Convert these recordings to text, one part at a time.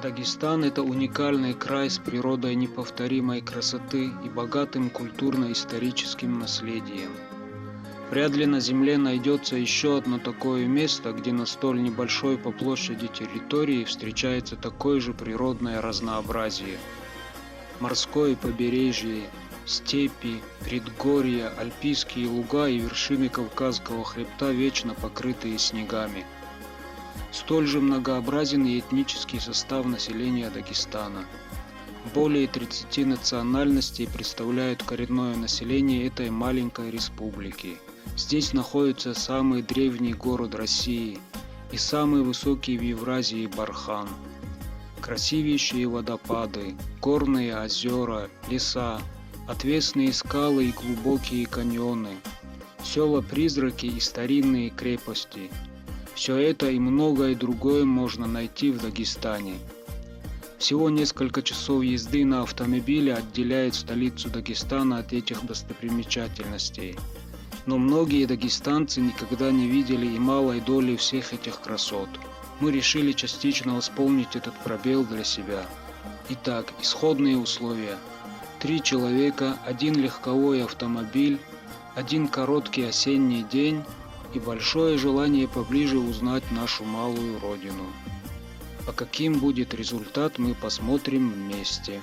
Дагестан – это уникальный край с природой неповторимой красоты и богатым культурно-историческим наследием. Вряд ли на Земле найдется еще одно такое место, где на столь небольшой по площади территории встречается такое же природное разнообразие. Морское побережье, степи, предгорья, альпийские луга и вершины Кавказского хребта вечно покрытые снегами. Столь же многообразен и этнический состав населения Дагестана. Более 30 национальностей представляют коренное население этой маленькой республики. Здесь находится самый древний город России и самый высокий в Евразии Бархан. Красивейшие водопады, горные озера, леса, отвесные скалы и глубокие каньоны, села-призраки и старинные крепости. Все это и многое другое можно найти в Дагестане. Всего несколько часов езды на автомобиле отделяет столицу Дагестана от этих достопримечательностей. Но многие дагестанцы никогда не видели и малой доли всех этих красот. Мы решили частично восполнить этот пробел для себя. Итак, исходные условия. 3 человека, 1 легковой автомобиль, 1 короткий осенний день и большое желание поближе узнать нашу малую родину. А каким будет результат, мы посмотрим вместе.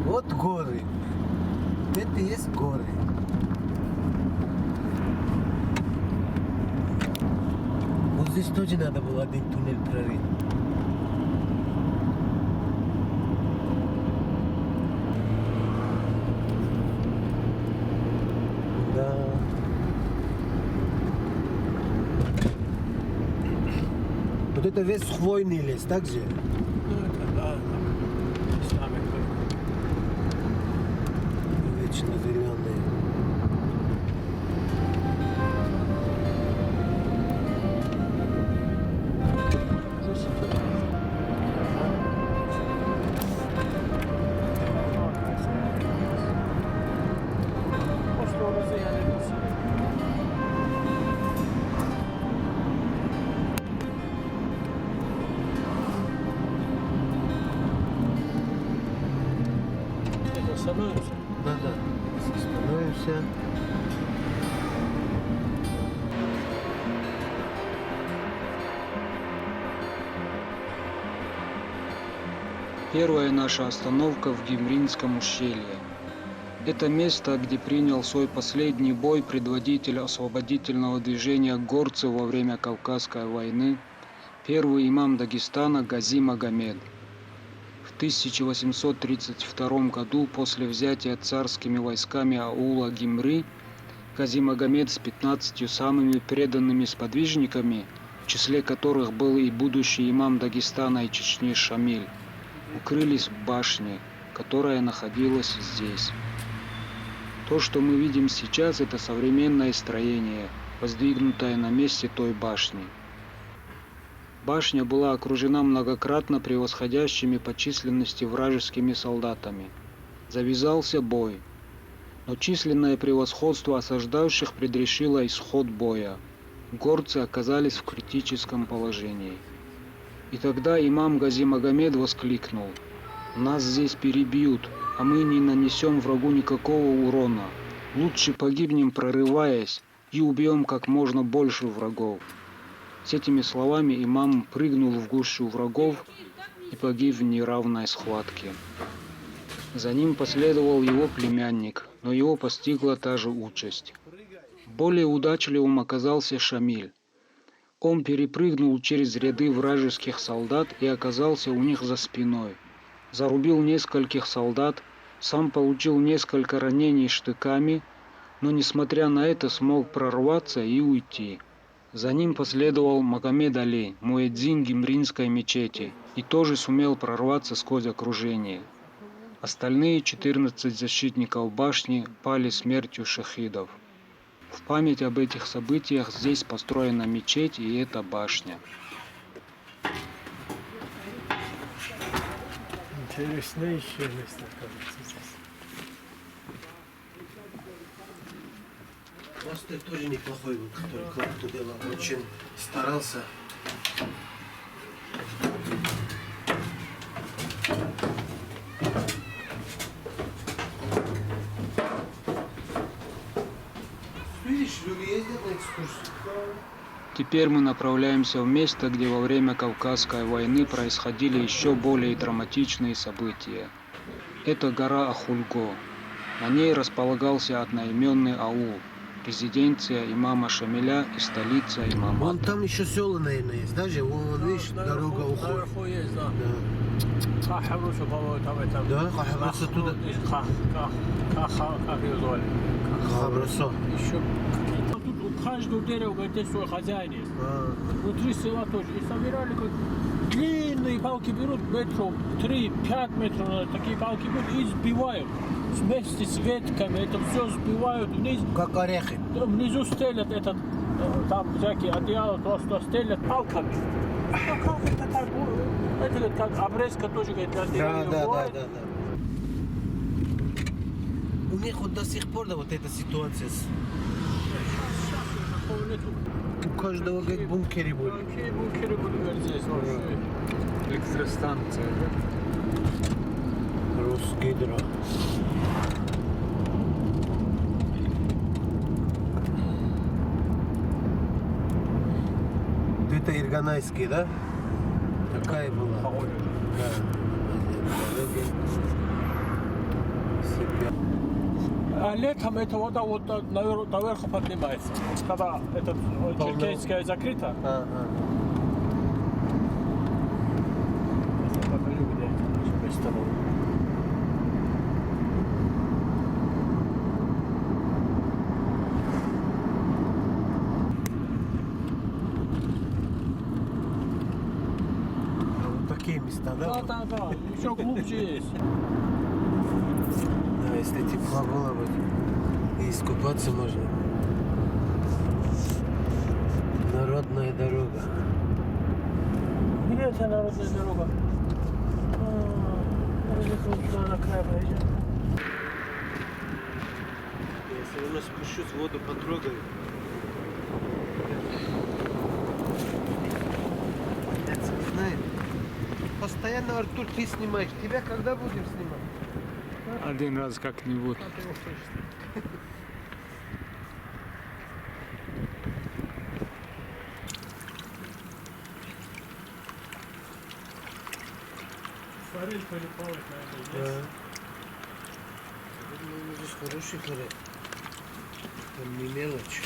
Вот горы. Это и есть горы. Вот здесь тоже надо было один туннель прорыть. Да. Вот это весь хвойный лес, так же? Вечно зеленые. Становимся. Да. Становимся. Первая наша остановка в Гимринском ущелье. Это место, где принял свой последний бой предводитель освободительного движения горцев во время Кавказской войны, первый имам Дагестана Гази Магомед. В 1832 году после взятия царскими войсками аула Гимры Гази Магомед с 15 самыми преданными сподвижниками, в числе которых был и будущий имам Дагестана и Чечни Шамиль, укрылись в башне, которая находилась здесь. То, что мы видим сейчас, это современное строение, воздвигнутое на месте той башни. Башня была окружена многократно превосходящими по численности вражескими солдатами. Завязался бой. но численное превосходство осаждающих предрешило исход боя. Горцы оказались в критическом положении. И тогда имам Гази Магомед воскликнул: «Нас здесь перебьют, а мы не нанесем врагу никакого урона. Лучше погибнем, прорываясь, и убьем как можно больше врагов». С этими словами имам прыгнул в гущу врагов и погиб в неравной схватке. За ним последовал его племянник, но его постигла та же участь. Более удачливым оказался Шамиль. Он перепрыгнул через ряды вражеских солдат и оказался у них за спиной. Зарубил нескольких солдат, сам получил несколько ранений штыками, но несмотря на это смог прорваться и уйти. За ним последовал Магомед Али, муэдзин Гимринской мечети, и тоже сумел прорваться сквозь окружение. Остальные 14 защитников башни пали смертью шахидов. В память об этих событиях здесь построена мечеть и эта башня. Интересно еще место, кажется, здесь. Мастер тоже неплохой был, который кладку делал. Очень старался. Видишь, люди ездят на экскурсию. Теперь мы направляемся в место, где во время Кавказской войны происходили еще более драматичные события. Это гора Ахульго. На ней располагался одноименный аул, резиденция имама Шамиля и столица имамата. Вон там еще села, наверное, есть. Даже вон, видишь, дорога уходит. Наверху есть, да. Да. Хабруса, по-моему, там это... Да, Хабруса туда. Как ее звали? Хабрусо. Еще какие-то. Тут у каждого дерева, говорит, свой хозяин есть. Внутри села тоже. И собирали как длинные палки берут, метров 3-5 метров, такие палки берут и сбивают. Вместе с ветками это все сбивают вниз. Как орехи. Внизу стелят этот, там всякие одеяла, то стелят палками. Ну как это так? Это как обрезка тоже, говорит, для деревьев бывает. Да. У них вот до сих пор, да, вот эта ситуация. Сейчас такого нету. У каждого, говорит, бункеры были. Какие бункеры были, говорит, здесь вообще? Электростанция, Русгидро. Это Ирганайский, да? Такая была. Похоже. А летом эта вода вот наверху поднимается. Когда этот Черкесская закрыта, я покажу, где место было. Такие места, да? Да. Еще глубже есть. Да, если тепло было бы, и искупаться можно. Народная дорога. Где эта народная дорога? Туда на край проезжаем. Я все равно спущусь, воду потрогаю. Я не знаю. Постоянно, Артур, ты снимаешь. Тебя когда будем снимать? Один раз как-нибудь. Форель полипалась, наверное, Да. здесь. Ну, здесь хороший форель. Там не мелочь.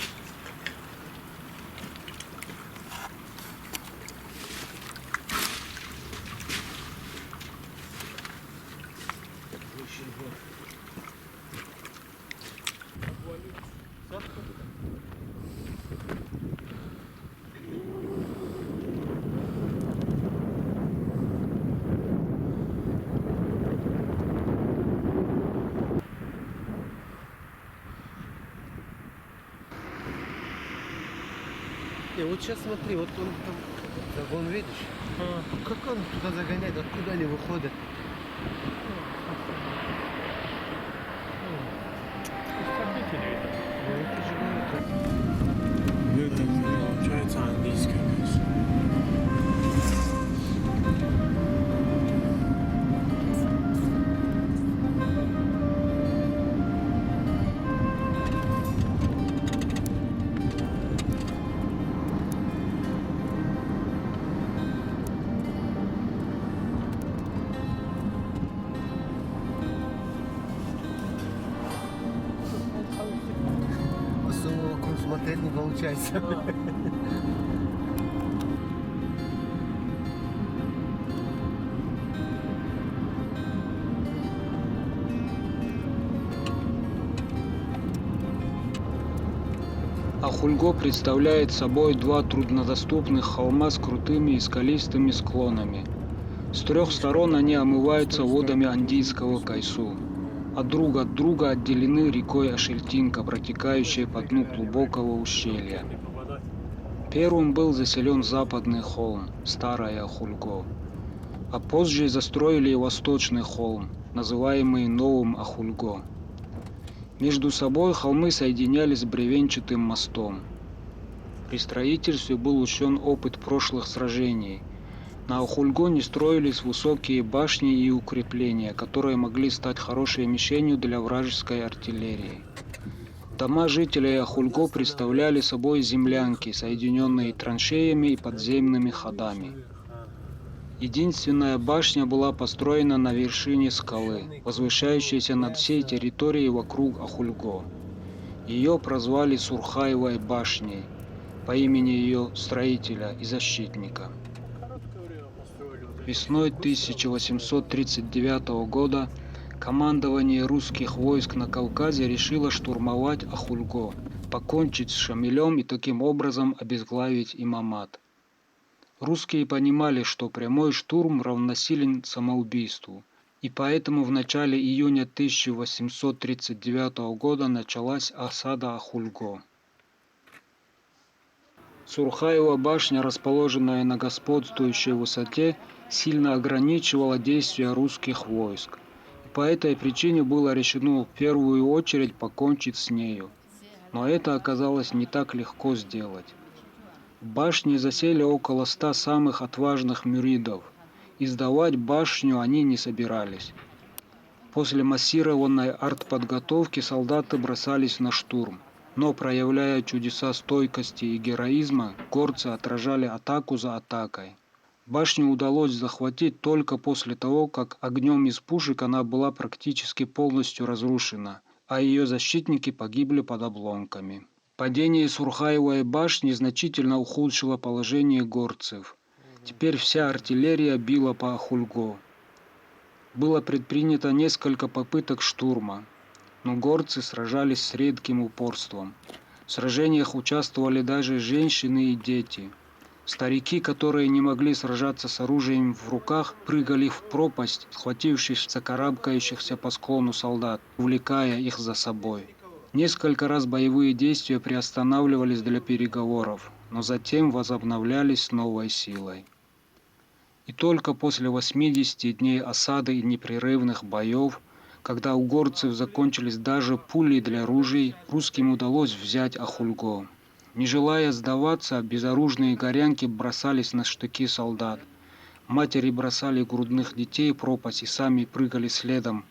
Вот сейчас смотри, вот он там, загон видишь? Как он туда загоняет, откуда они выходят? это не видно. Ну, это же не это. Это получается английская, конечно. Особо вокруг смотреть не получается. Ахульго представляет собой два труднодоступных холма с крутыми и скалистыми склонами. С трех сторон они омываются водами Андийского Кайсу, а друг от друга отделены рекой Ашельтинка, протекающей по дну глубокого ущелья. Первым был заселен западный холм, Старое Ахульго, а позже застроили и восточный холм, называемый Новым Ахульго. Между собой холмы соединялись бревенчатым мостом. При строительстве был учтен опыт прошлых сражений. На Ахульго не строились высокие башни и укрепления, которые могли стать хорошей мишенью для вражеской артиллерии. Дома жителей Ахульго представляли собой землянки, соединенные траншеями и подземными ходами. Единственная башня была построена на вершине скалы, возвышающейся над всей территорией вокруг Ахульго. Ее прозвали Сурхаевой башней по имени ее строителя и защитника. Весной 1839 года командование русских войск на Кавказе решило штурмовать Ахульго, покончить с Шамилем и таким образом обезглавить Имамат. Русские понимали, что прямой штурм равносилен самоубийству, и поэтому в начале июня 1839 года началась осада Ахульго. Сурхаева башня, расположенная на господствующей высоте, сильно ограничивала действия русских войск. По этой причине было решено в первую очередь покончить с нею. Но это оказалось не так легко сделать. В башне засели около 100 самых отважных мюридов, и сдавать башню они не собирались. После массированной артподготовки солдаты бросались на штурм, но, проявляя чудеса стойкости и героизма, горцы отражали атаку за атакой. Башню удалось захватить только после того, как огнем из пушек она была практически полностью разрушена, а ее защитники погибли под обломками. Падение Сурхаевой башни значительно ухудшило положение горцев. Теперь вся артиллерия била по Ахульго. Было предпринято несколько попыток штурма, но горцы сражались с редким упорством. В сражениях участвовали даже женщины и дети. Старики, которые не могли сражаться с оружием в руках, прыгали в пропасть, схватившись за карабкающихся по склону солдат, увлекая их за собой. Несколько раз боевые действия приостанавливались для переговоров, но затем возобновлялись с новой силой. И только после 80 дней осады и непрерывных боев, когда у горцев закончились даже пули для ружей, русским удалось взять Ахульго. Не желая сдаваться, безоружные горянки бросались на штыки солдат. Матери бросали грудных детей в пропасть и сами прыгали следом.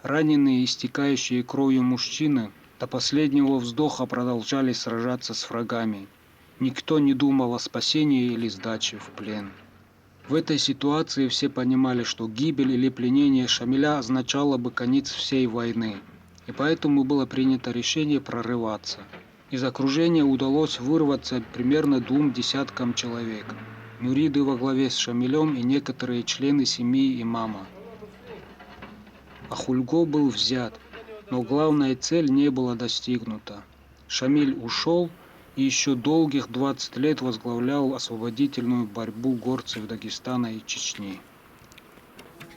Раненые, истекающие кровью мужчины, до последнего вздоха продолжали сражаться с врагами. Никто не думал о спасении или сдаче в плен. В этой ситуации все понимали, что гибель или пленение Шамиля означало бы конец всей войны, и поэтому было принято решение прорываться. Из окружения удалось вырваться примерно 2 десяткам человек. Мюриды во главе с Шамилем и некоторые члены семьи имама. Ахульго был взят, но главная цель не была достигнута. Шамиль ушел и еще долгих 20 лет возглавлял освободительную борьбу горцев Дагестана и Чечни.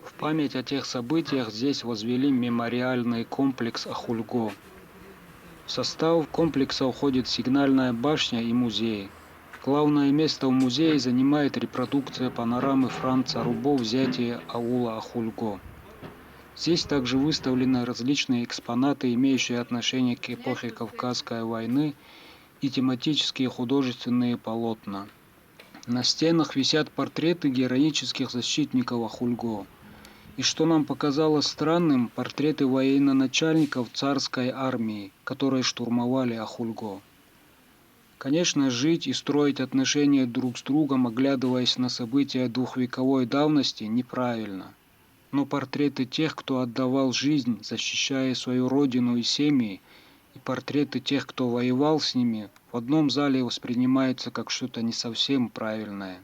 В память о тех событиях здесь возвели мемориальный комплекс Ахульго. В состав комплекса входит сигнальная башня и музей. Главное место в музее занимает репродукция панорамы Франца Рубо «Взятие аула Ахульго». Здесь также выставлены различные экспонаты, имеющие отношение к эпохе Кавказской войны, и тематические художественные полотна. На стенах висят портреты героических защитников Ахульго. И что нам показалось странным, портреты военачальников царской армии, которые штурмовали Ахульго. Конечно, жить и строить отношения друг с другом, оглядываясь на события двухвековой давности, неправильно. Но портреты тех, кто отдавал жизнь, защищая свою родину и семьи, и портреты тех, кто воевал с ними, в одном зале воспринимаются как что-то не совсем правильное.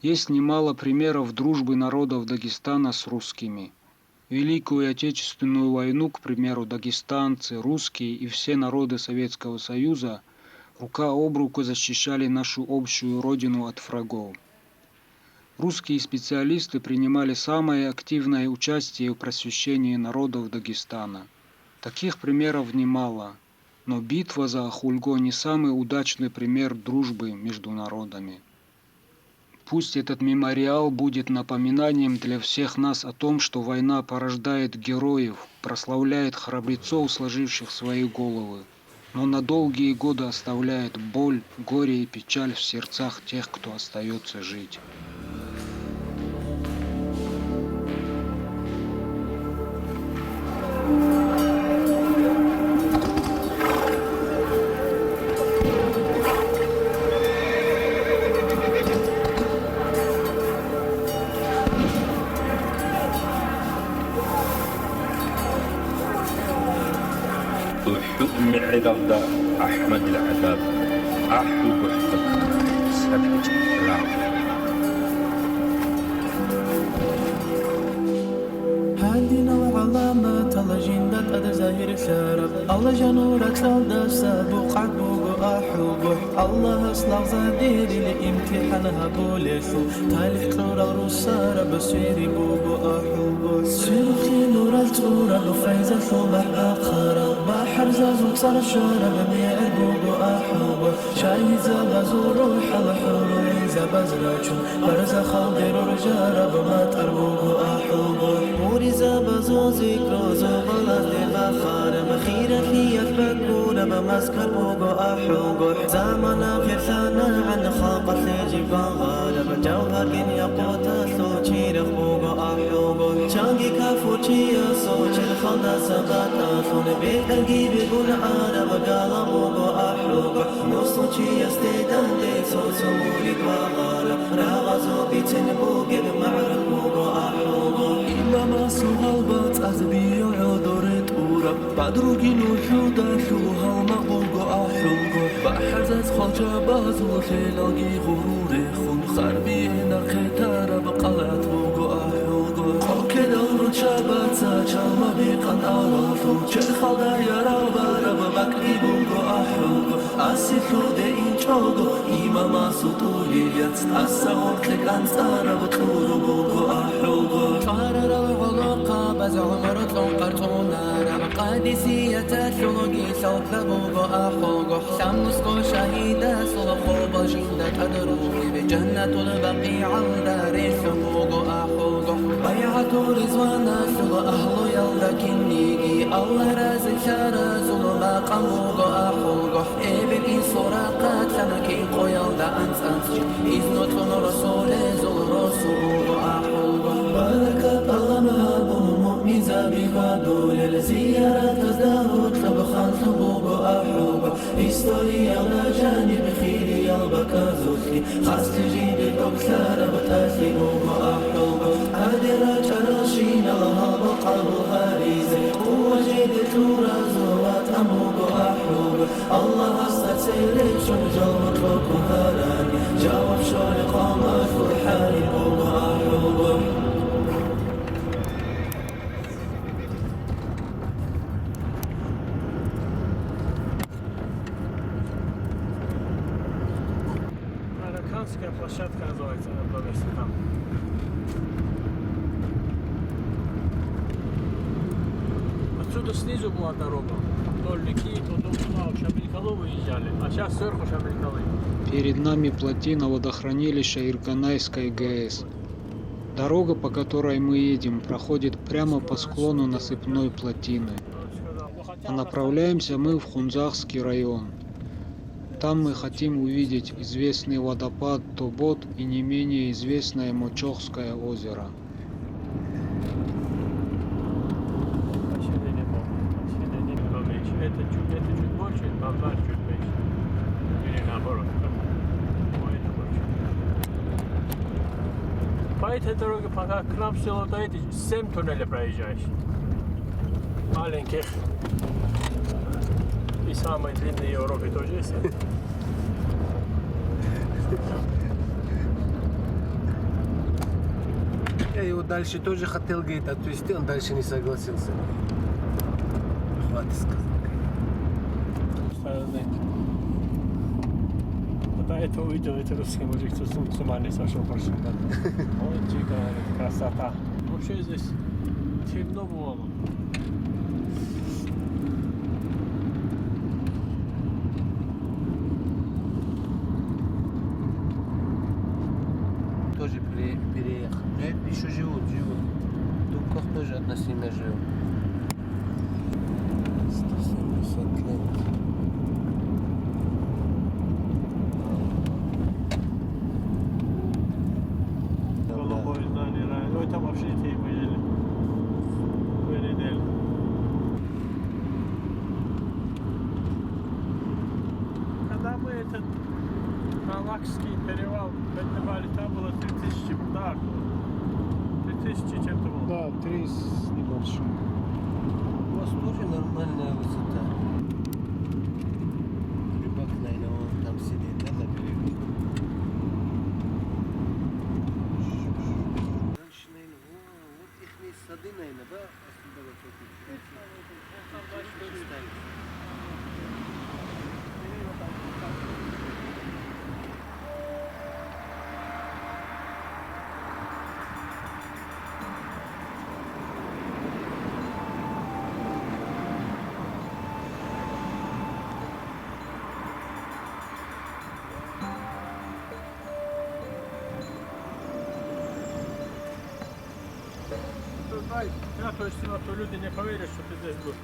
Есть немало примеров дружбы народов Дагестана с русскими. Великую Отечественную войну, к примеру, дагестанцы, русские и все народы Советского Союза рука об руку защищали нашу общую родину от врагов. Русские специалисты принимали самое активное участие в просвещении народов Дагестана. Таких примеров немало, но битва за Ахульго не самый удачный пример дружбы между народами. Пусть этот мемориал будет напоминанием для всех нас о том, что война порождает героев, прославляет храбрецов, сложивших свои головы, но на долгие годы оставляет боль, горе и печаль в сердцах тех, кто остается жить. معرضة أحمد العذاب أحب احتكار سبت راو هادينا وعلامات الله جندت أدر زاهر شرب الله جنورك سودة سابق عبوق أحوق الله أصلح زادير لإمتحانها بوليسو تالح كرور الرسارة بسيري بوق أحوق سيرخي نور التورة وفايزة صبح آخر بحر زازو صار الشارب ميع بوق أحوق شاي زبازو روح الحور زبازراتشو برزا خالدر رجارب ما تربوق أحوق موري زبازو ذكرو زبالات بخار مخيرة في أثبت بمسكر بوق أحوق زمانا في ثانا عن خاقة لجيب غالب جوهر كن يقوت سوچي رخبوق أحوق شانجي كافوچي سوچ الخلد سبات أثون بيقلقي بقول عالم قالبوق أحوق نصوچي استيدان دي سوسو مولد وغالب راغزو بيتنبوق بمعرق بوق أحوق إلا ما سوغلبات أزبي عدورت أورب بدروگی نوشوده شوها مقوق أحوق بحر زد خالجا بازو خلاقی غرور خون خربی نرخ ترب قلت بوق أحوق خاک دور شبت سچما بیقن آرافو چه خالده یرا برب مکری بوق أحوق اسی خود این چاگو ایما ما سطولیت اصغر خلق انصار بطور بوق أحوق شهر رو علاقه بز عمرت لون قرطون نارم قادسية شلوغي صوت بوغو أحوغو حسام نسكو شهيدة صلخو بجندة أدروغي بجنة البقيع الداري شبوغو أحوغو بيعة رزوانا شلو أهلو يلدا كنيجي الله رازق شارع زلو مقام بوغو أحوغو إبن إي سراقات سنكي قويلدا أنس إذنو تلون رسول زلو رسول أحوغو بركة الله مهابون ميزابي قادول الزيارة تزدهر طبخان حبوب أحوب هيستوريا على جانب خيري البكا زوسي خاص تجيب الأكثر بتاسي بوب أحوب هادرة جراشين لها بقى بهاريزي قوة جيد تورا زوات أموب أحوب الله استسيري شمجل مطلق هاراني جاوب شوري قامت فرحاني بوب أحوب Площадка называется, на месте там. Отсюда снизу была дорога. Вдоль реки, потом туда в Шабелькалу выезжали, а сейчас сверху Шабелькалы. Перед нами плотина водохранилища Ирганайской ГЭС. Дорога, по которой мы едем, проходит прямо по склону насыпной плотины. А направляемся мы в Хунзахский район. Там мы хотим увидеть известный водопад Тобот и не менее известное Мочохское озеро. Это чуть больше, там дальше чуть меньше. Или наоборот. Это больше. По этой дороге, пока к нам в село доедешь, 7 туннелей проезжаешь. Маленьких. И самые длинные в Европе тоже есть. Я его дальше тоже хотел, говорит, отвезти, он дальше не согласился. Хватит, сказал. Да, это увидел, это русский мужик, кто с ума не сошел просто. Вот чика, красота. Вообще здесь темно было. Тоже переехал. Нет, еще живут. Дубков тоже относительно живут. 170 лет. Голубое здание, ну это вообще типа еле. Передел. Когда мы этот Галакский перевал поднимали, там было 3000 удар. 3000 чем-то было. Да, 3 с небольшим. У вас тоже нормальная высота. Рыбак, наверное, он там сидит, да, на берегу. Дальше, наверное, вот их сады, наверное, да? Отсюда вот эти. Там дальше стоит. Ja, to istina, to ljudi ne povjere što ti zdeš bilo.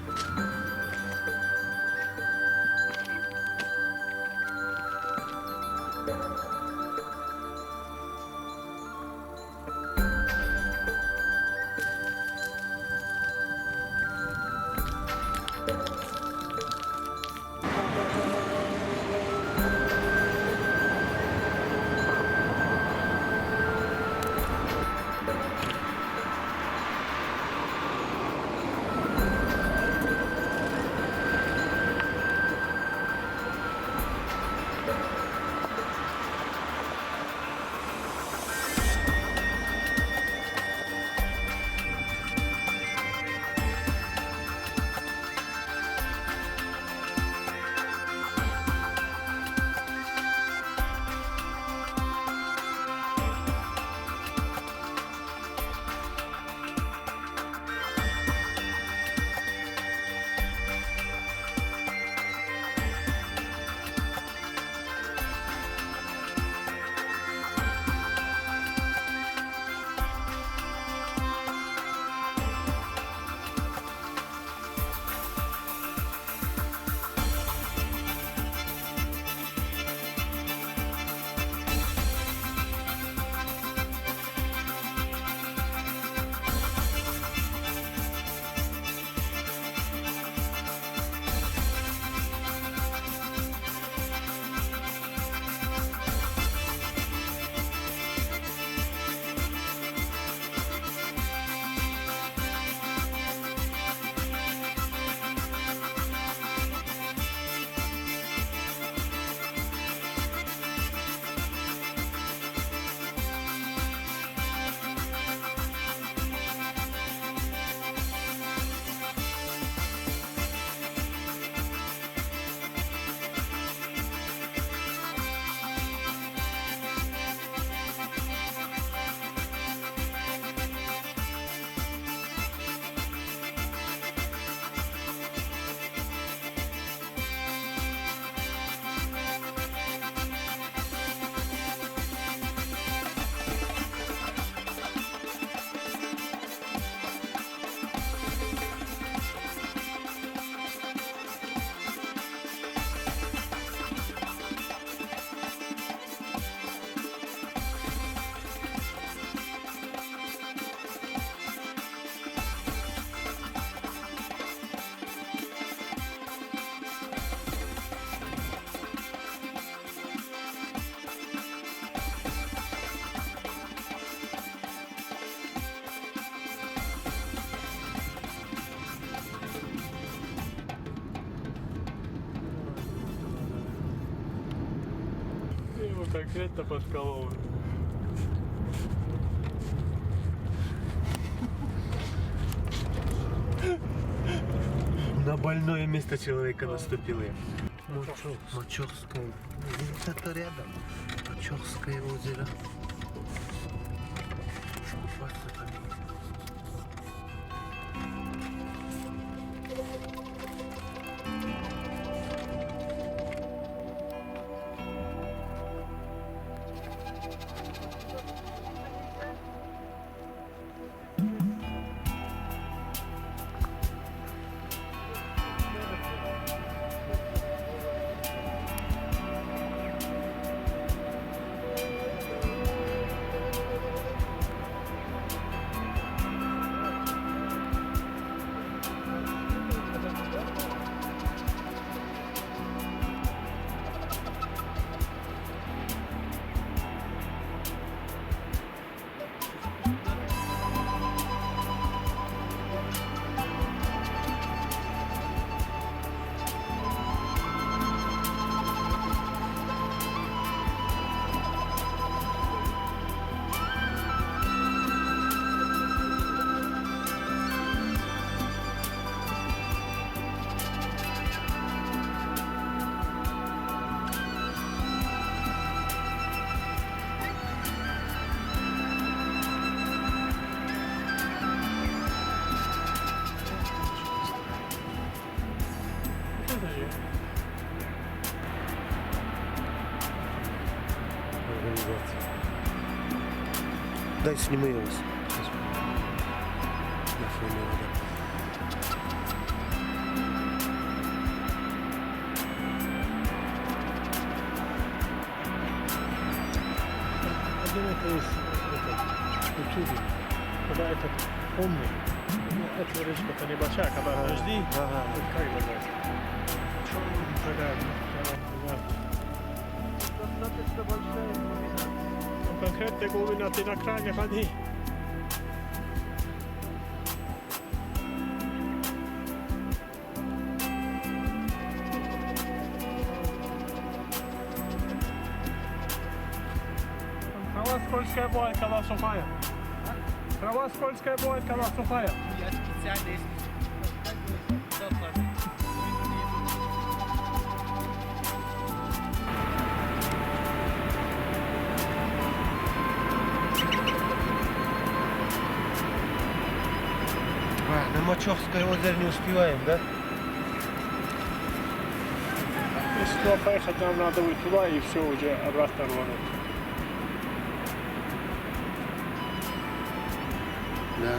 конкретно под колонну. На больное место человека наступили. Мочохское. Это рядом. Мочохское озеро. Дай сниму я вас. На фоне вода. Один это из культуры, когда этот помнит, эта речка-то небольшая, когда дожди, вот как называется? Такая, Достаточно большая глубина. конкретная глубина, ты на кране ходи. Трава скользкая бывает, когда сухая. Трава скользкая бывает, когда сухая. Я специально, если на Мочохское озеро не успеваем, да? Если туда поехать, нам надо будет туда и все, уже обратно рвануть. Да.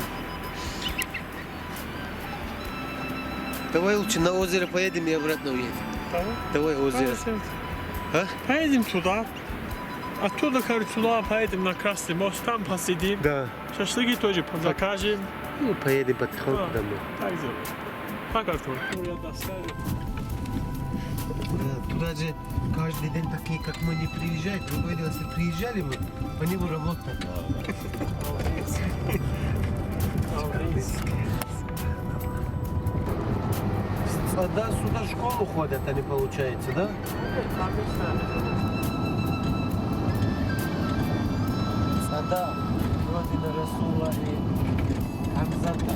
Давай лучше на озеро поедем и обратно уедем. Давай озеро. А? Поедем туда. Оттуда, короче, туда поедем на Красный мост, там посидим. Да. Шашлыки тоже закажем. Ну, поедем потихоньку А. домой. Так сделаем. Так, Артур. Да, туда же каждый день такие, как мы, не приезжают. Другой раз, если приезжали мы, по нему работают. Да, сюда в школу ходят, они, получается, да? Сада, родина Расула и Хамзата.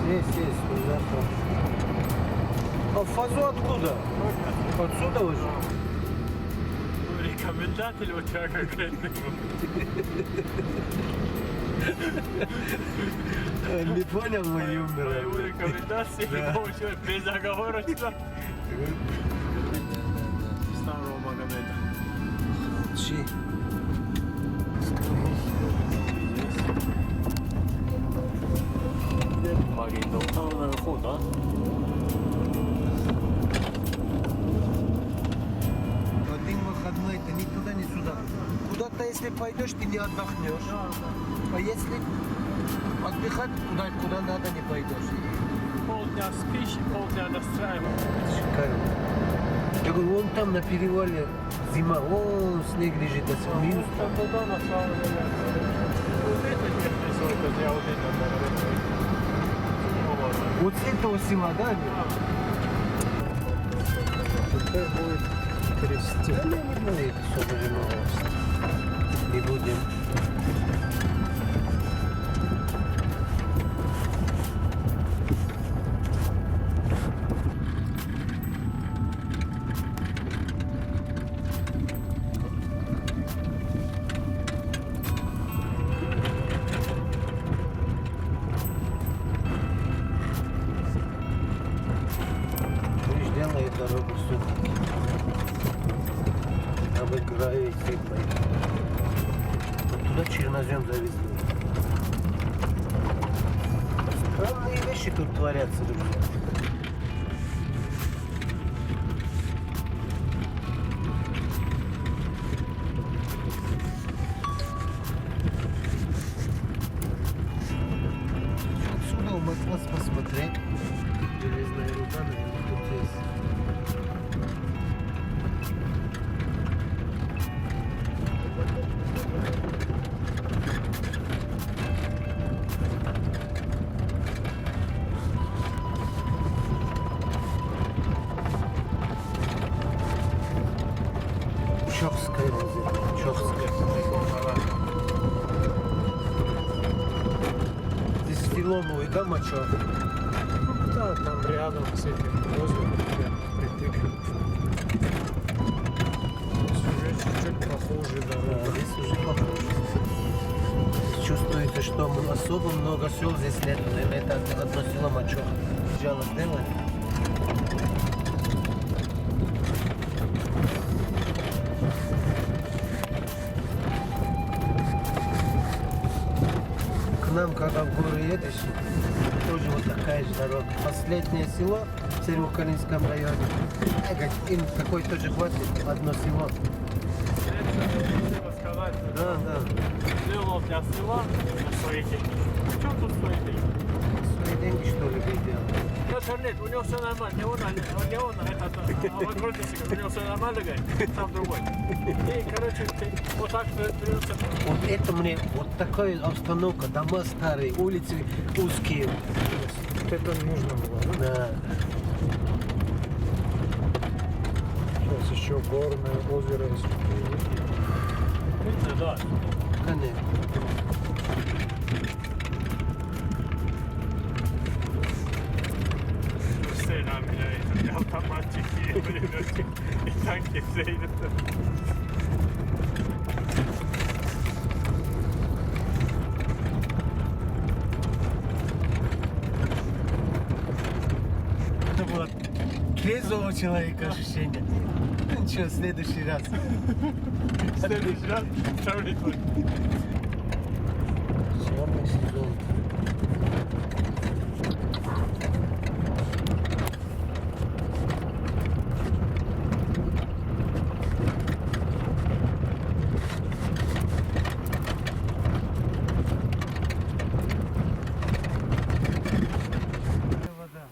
Есть, завтра. А фазу откуда? Отсюда уже? Рекомендатель у тебя конкретный был. Не понял мой юмор. Его рекомендации получил безоговорочно. Старого Магомеда. Чи? Где Магомед? Там наверху, да? Один выходной, ты ни туда, ни сюда. Куда-то, если пойдешь, ты не отдохнешь. А если отдыхать куда надо, не пойдешь. Полдня спишь, полдня настраиваешь. Шикарно. Я говорю, вон там на перевале зима, о, снег лежит, а минус там. Tamo na sala dele. Вот с этого села, да? Теперь будет трясти. Да, не болит, все даже новость. Не будем. Лишь делает дорогу сухо. Обыграю и сыпает. Вот туда чернозем завезли. Странные вещи тут творятся, друзья. Отсюда у вас посмотреть. Железная рука, наверное, тут есть. Чохская резина. Чохская. Здесь село новое, да, Мачо? Да, там рядом с этим озером притык. Уже чуть-чуть похуже Да, дорога. здесь уже похоже. Чувствуется, что особо много сел здесь нет. Наверное, это одно село Мачо. Взяло, сделали. К нам, когда в горы едешь, тоже вот такая же дорога. Последнее село в Северокалинском районе. Им такой тоже хватит, одно село. Хотела сказать, Да, да. сделал для села свои деньги. В чем тут свои деньги? Свои деньги, что ли, делал? Петр нет, у него все нормально. Не он, у него все нормально, говорит, там другой. И, короче, вот так придется. Вот это мне, вот такая обстановка, дома старые, улицы узкие. Вот это нужно было, да? Да. Сейчас еще горное озеро есть. Видно, да. Конечно. Все на меня эти автоматики, пулеметчик и танки все идут. Вот. Трезвого человека ощущение. Ну ничего, в следующий раз. В следующий раз черный будет. Черный сезон. Вода.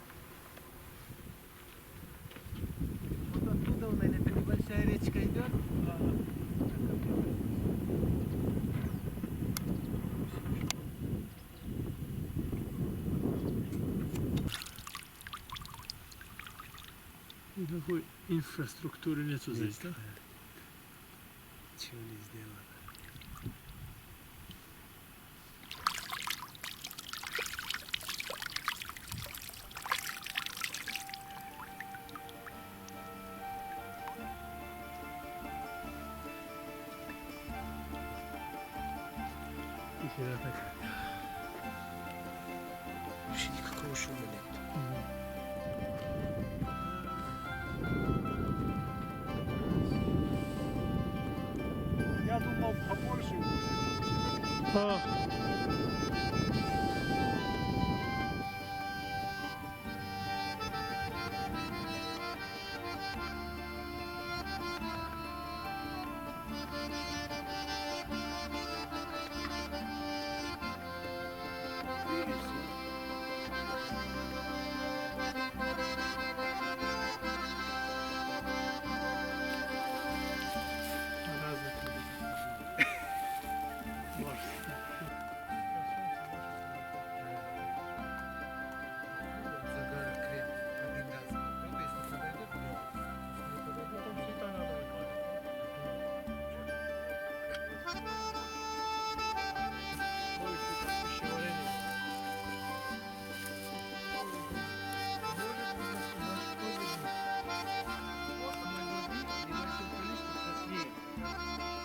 Вот оттуда, наверное, небольшая речка идет. Никакой инфраструктуры нету здесь, да? Чего не сделано. Тихо, так. Вообще никакого шума нет. Я думал побольше будет.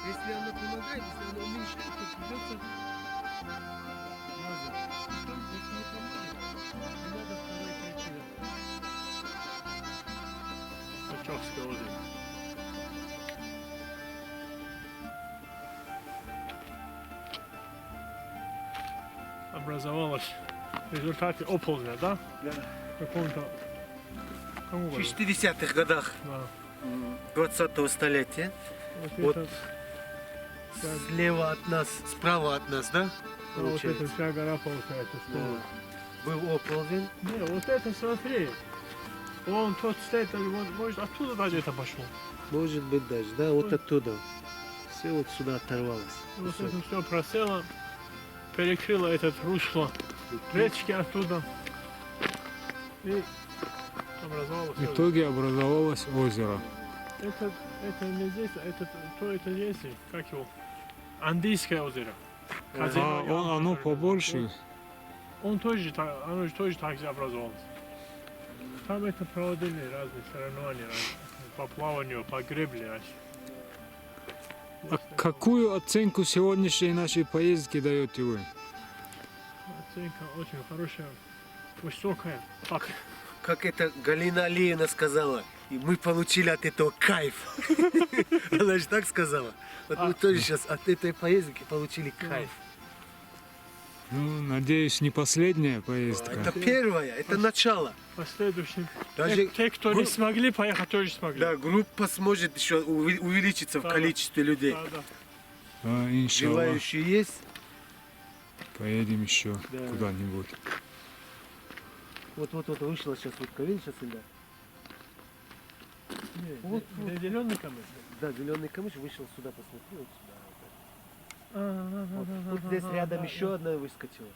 Если она помогает, если она уменьшает, то придется мазать. Потом, если не поможет, не надо второй, третий раз. Качевское озеро. Образовалось в результате оползня, да? Да. В каком-то... Кому В году? 60-х годах Да. 20-го столетия. Вот, Вот. это, Слева от нас, справа от нас, да? вот эта Получается. вся гора получается. Что... Да. Был оползень. Не, вот это смотри. Он тот стоит, может оттуда даже это пошло. Может быть даже, да? Вот Ой. оттуда. Все вот сюда оторвалось. Вот Кусок. это все просело, перекрыло этот русло речки оттуда. И образовалось. В итоге образовалось озеро. Это не здесь, это здесь, как его? Андийское озеро. А оно побольше. Он тоже, оно же тоже так же образовалось. Там это проводили разные соревнования, по плаванию, по гребле. А какую оценку сегодняшней нашей поездки даете вы? Оценка очень хорошая, высокая. Так, Как это Галина Алиевна сказала, и мы получили от этого кайф. Она же так сказала. Вот мы тоже сейчас от этой поездки получили кайф. Ну, надеюсь, не последняя Это поездка. первое, это начало. последующим. Даже Те, кто не смогли поехать, тоже смогли. да, группа сможет еще увеличиться в Да, количестве людей. Да, да. Иншаллах, Желающие есть. поедем еще Да. куда-нибудь. Вот вышла сейчас утка, видишь, отсюда? Вот, вот. Зеленый камень. Да, зеленый камыш вышел сюда, посмотри, вот сюда. Вот здесь рядом еще одна выскочила.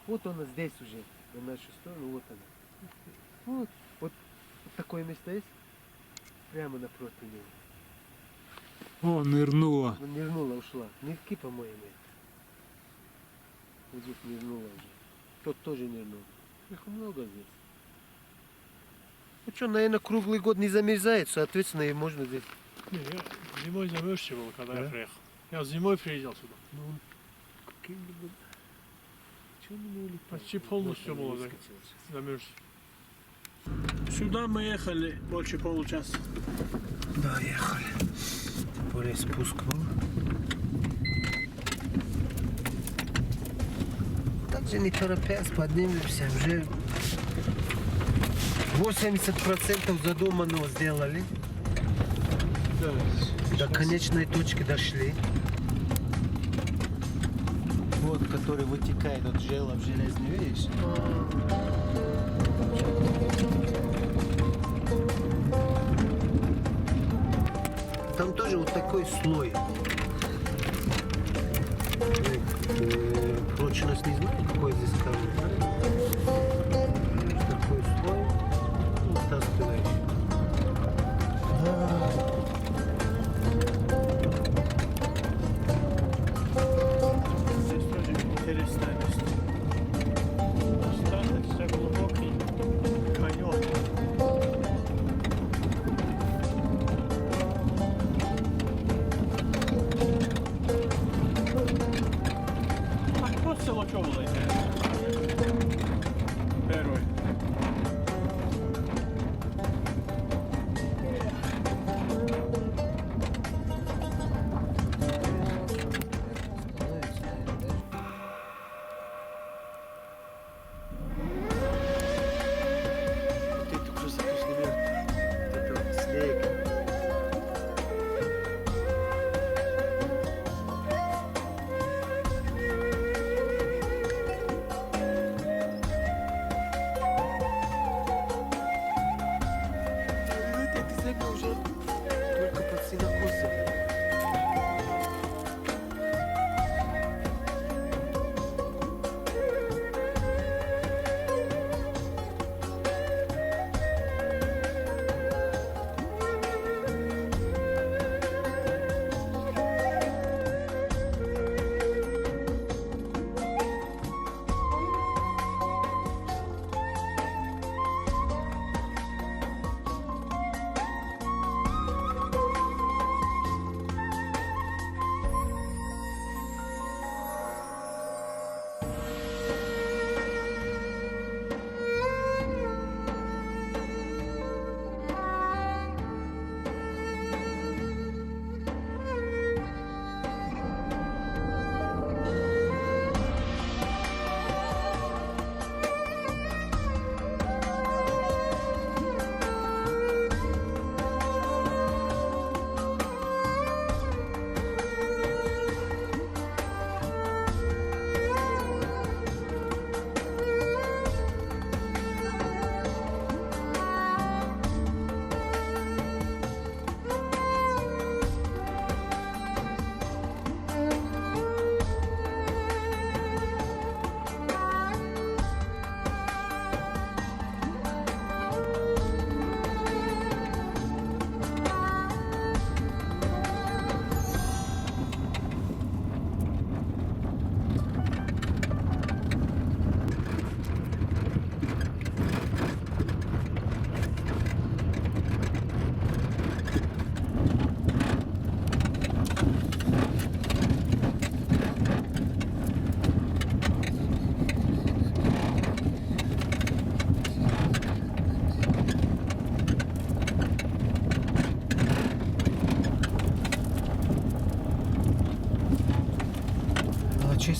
Вот она здесь уже, на нашу сторону, вот она. Вот такое место есть? Прямо напротив него. О, нырнула. Ну, нырнула, ушла. Нырки, по-моему. Вот здесь нырнула уже. Тот тоже нырнул. Их много здесь. Ну что, наверное, круглый год не замерзает, соответственно, и можно здесь. Не, я зимой замерзший был, когда Да? я приехал. Я зимой приезжал сюда. Ну, каким-нибудь... Чего не улетает? Почти полностью Вот она было выскочила сейчас. замерзший. Сюда мы ехали больше получаса. Да, ехали. Более спуск был. Также не торопясь поднимемся. Уже 80% задуманного сделали. До конечной точки дошли. Вот, который вытекает от жела в железный, видишь? Там тоже вот такой слой. Прочность не знаю, какой здесь камень. Такой слой. Вытаскиваешь. Здесь тоже интересное место. Достаточно глубокий каньон. А вот село что было интересно?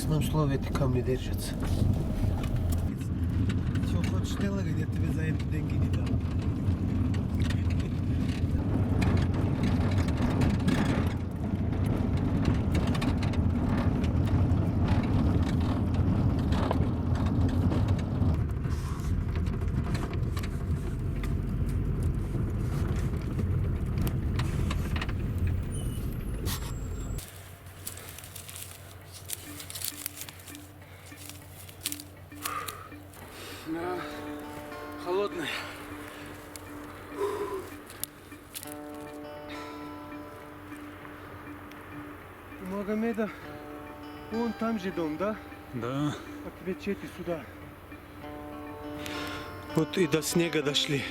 честном слове эти камни держатся. Что хочешь делать, я тебе за это деньги не дам. Да, холодная. У Магомеда, вон там же дом, да? Да. А тебе чети сюда. Вот и до снега дошли.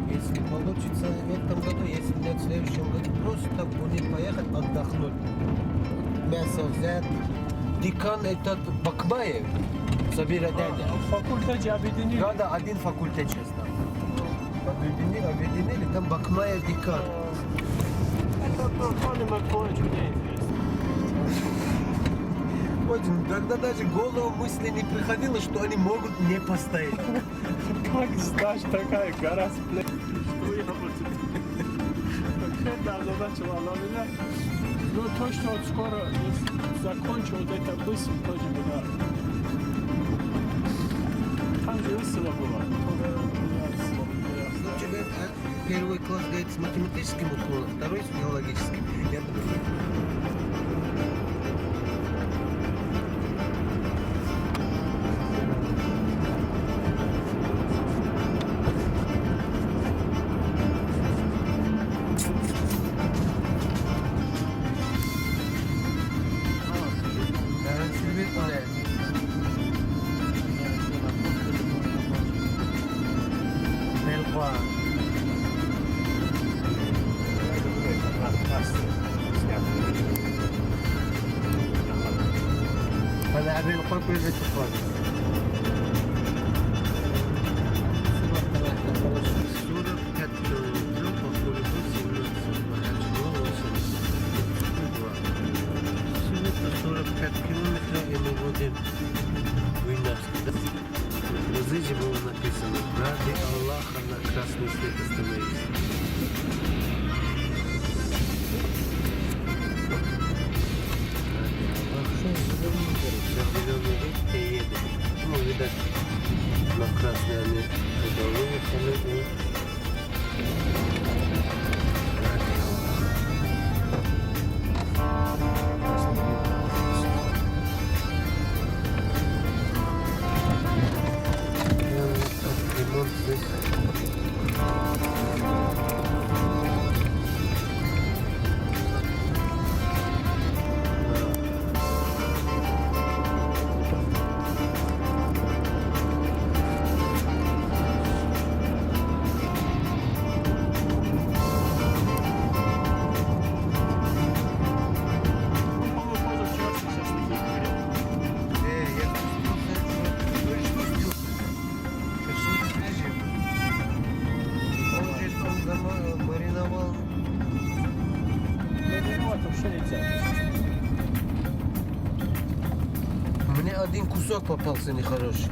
Если получится в этом году, если нет в следующем году, просто будем поехать отдохнуть. Мясо взять. Декан этот Бакмаев, собирать дядя. В факультете объединили. Да, один факультет сейчас там. Объединили, там Бакмаев декан. Это Тони Макович мне известно. Очень, тогда даже в голову мысли не приходило, что они могут не постоять. Как знаешь, такая гора с плеч. Что я буду? Когда задача на меня. Ну точно вот скоро закончу вот это мысль тоже была. Там же весело было. У тебя первый класс говорит с математическим уклоном, второй с филологическим. Я думаю, أنا أبي القرب يجي تفضل. В Зизе было написано: ради Аллаха на красный свет остановись. Зеленый вид и едет. Ну, видать, на красный они туда выехали. Ремонт здесь. Мариновал. Мне один кусок попался нехороший.